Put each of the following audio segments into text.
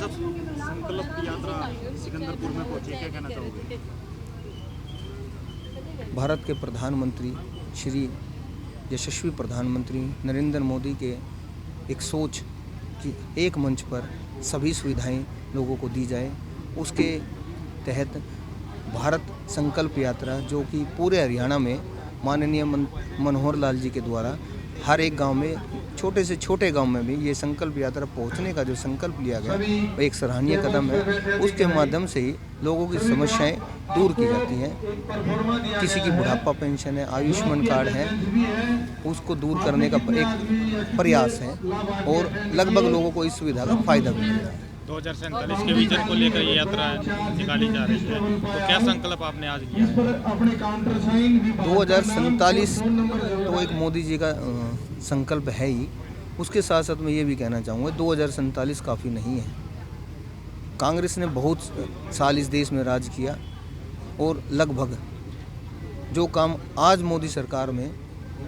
जब संकल्प यात्रा सिकंदरपुर में पहुंची, क्या कहना चाहोगे? भारत के प्रधानमंत्री श्री यशस्वी प्रधानमंत्री नरेंद्र मोदी के एक सोच कि एक मंच पर सभी सुविधाएं लोगों को दी जाए, उसके तहत भारत संकल्प यात्रा जो कि पूरे हरियाणा में माननीय मनोहर लाल जी के द्वारा हर एक गांव में, छोटे से छोटे गांव में भी ये संकल्प यात्रा पहुंचने का जो संकल्प लिया गया वो एक सराहनीय कदम है। उसके माध्यम से ही लोगों की समस्याएं दूर की जाती हैं। किसी की बुढ़ापा पेंशन है, आयुष्मान कार्ड है, उसको दूर करने का एक प्रयास है और लगभग लोगों को इस सुविधा का फायदा भी मिल रहा है। 2047 के विजन को लेकर ये यात्रा निकाली जा रही है, तो क्या संकल्प आपने आज किया है? 2047 तो एक मोदी जी का संकल्प है ही, उसके साथ साथ मैं ये भी कहना चाहूँगा 2047 काफ़ी नहीं है। कांग्रेस ने बहुत साल इस देश में राज किया और लगभग जो काम आज मोदी सरकार में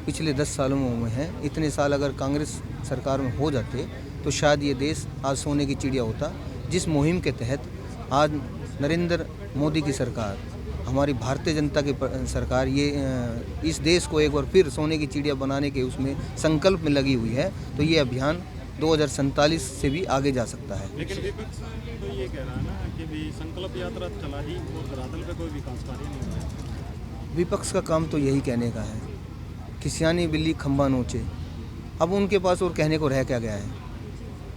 पिछले 10 सालों में हुए हैं, इतने साल अगर कांग्रेस सरकार में हो जाते तो शायद ये देश आज सोने की चिड़िया होता। जिस मुहिम के तहत आज नरेंद्र मोदी की सरकार, हमारी भारतीय जनता की सरकार ये इस देश को एक बार फिर सोने की चिड़िया बनाने के उसमें संकल्प में लगी हुई है, तो ये अभियान 2047 से भी आगे जा सकता है। लेकिन विपक्ष तो ये कह रहा है ना कि भी संकल्प यात्रा चला ही और धरातल पे कोई विकास कार्य नहीं हो रहा है। विपक्ष का काम तो यही कहने का है कि सियानी बिल्ली खंबा नोचे। अब उनके पास और कहने को रह क्या गया है?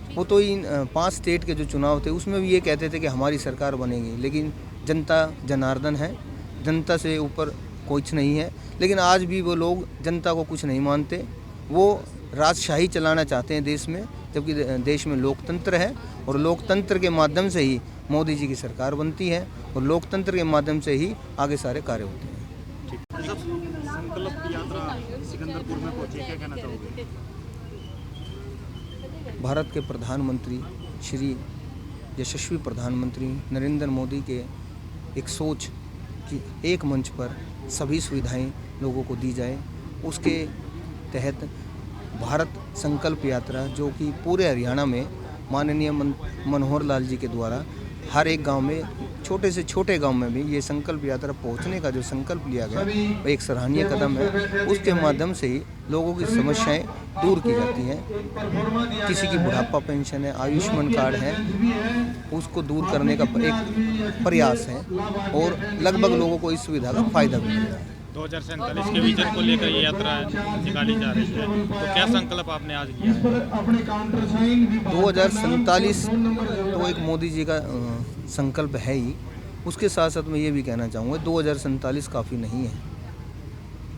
वो तो इन 5 स्टेट के जो चुनाव थे उसमें भी ये कहते थे कि हमारी सरकार बनेगी, लेकिन जनता जनार्दन है, जनता से ऊपर कुछ नहीं है। लेकिन आज भी वो लोग जनता को कुछ नहीं मानते, वो राजशाही चलाना चाहते हैं देश में, जबकि देश में लोकतंत्र है और लोकतंत्र के माध्यम से ही मोदी जी की सरकार बनती है और लोकतंत्र के माध्यम से ही आगे सारे कार्य होते हैं। जब संकल्प यात्रा सिकंदरपुर में पहुंची, क्या कहना चाहोगे? भारत के प्रधानमंत्री श्री यशस्वी प्रधानमंत्री नरेंद्र मोदी के एक सोच कि एक मंच पर सभी सुविधाएं लोगों को दी जाए, उसके तहत भारत संकल्प यात्रा जो कि पूरे हरियाणा में माननीय मनोहर लाल जी के द्वारा हर एक गांव में, छोटे से छोटे गांव में भी ये संकल्प यात्रा पहुंचने का जो संकल्प लिया गया वो एक सराहनीय कदम है। उसके माध्यम से ही लोगों की समस्याएं दूर की जाती हैं। किसी की बुढ़ापा पेंशन है, आयुष्मान कार्ड है, उसको दूर करने का एक प्रयास है और लगभग लोगों को इस सुविधा का फायदा भी मिल रहा है। 2047 के विजन को लेकर ये यात्रा निकाली जा रही है, तो क्या संकल्प आपने आज किया है? 2047 तो एक मोदी जी का संकल्प है ही, उसके साथ साथ मैं ये भी कहना चाहूँगा 2047 काफ़ी नहीं है।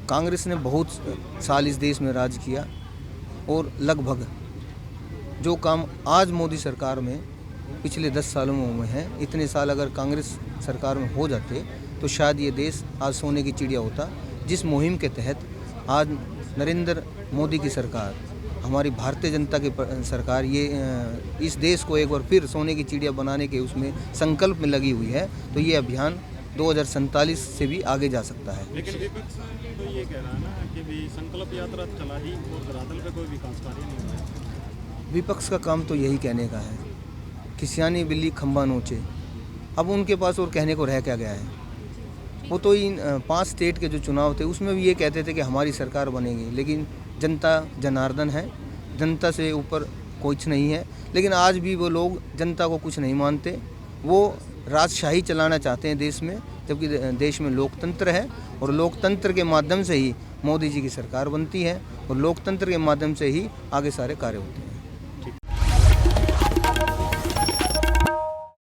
कांग्रेस ने बहुत साल इस देश में राज किया और लगभग जो काम आज मोदी सरकार में पिछले 10 सालों में हुए हैं, इतने साल अगर कांग्रेस सरकार में हो जाते तो शायद ये देश आज सोने की चिड़िया होता। जिस मुहिम के तहत आज नरेंद्र मोदी की सरकार, हमारी भारतीय जनता की सरकार ये इस देश को एक बार फिर सोने की चिड़िया बनाने के उसमें संकल्प में लगी हुई है, तो ये अभियान 2047 से भी आगे जा सकता है। लेकिन विपक्ष तो ये कह रहा है ना कि भी संकल्प यात्रा चला ही और धरातल पे कोई विकास कार्य नहीं हो रहा है। विपक्ष का काम तो यही कहने का है कि सियानी बिल्ली खंबा नोचे। अब उनके पास और कहने को रह क्या गया है? वो तो इन 5 स्टेट के जो चुनाव थे उसमें भी ये कहते थे कि हमारी सरकार बनेगी, लेकिन जनता जनार्दन है, जनता से ऊपर कुछ नहीं है। लेकिन आज भी वो लोग जनता को कुछ नहीं मानते, वो राजशाही चलाना चाहते हैं देश में, जबकि देश में लोकतंत्र है और लोकतंत्र के माध्यम से ही मोदी जी की सरकार बनती है और लोकतंत्र के माध्यम से ही आगे सारे कार्य होते हैं।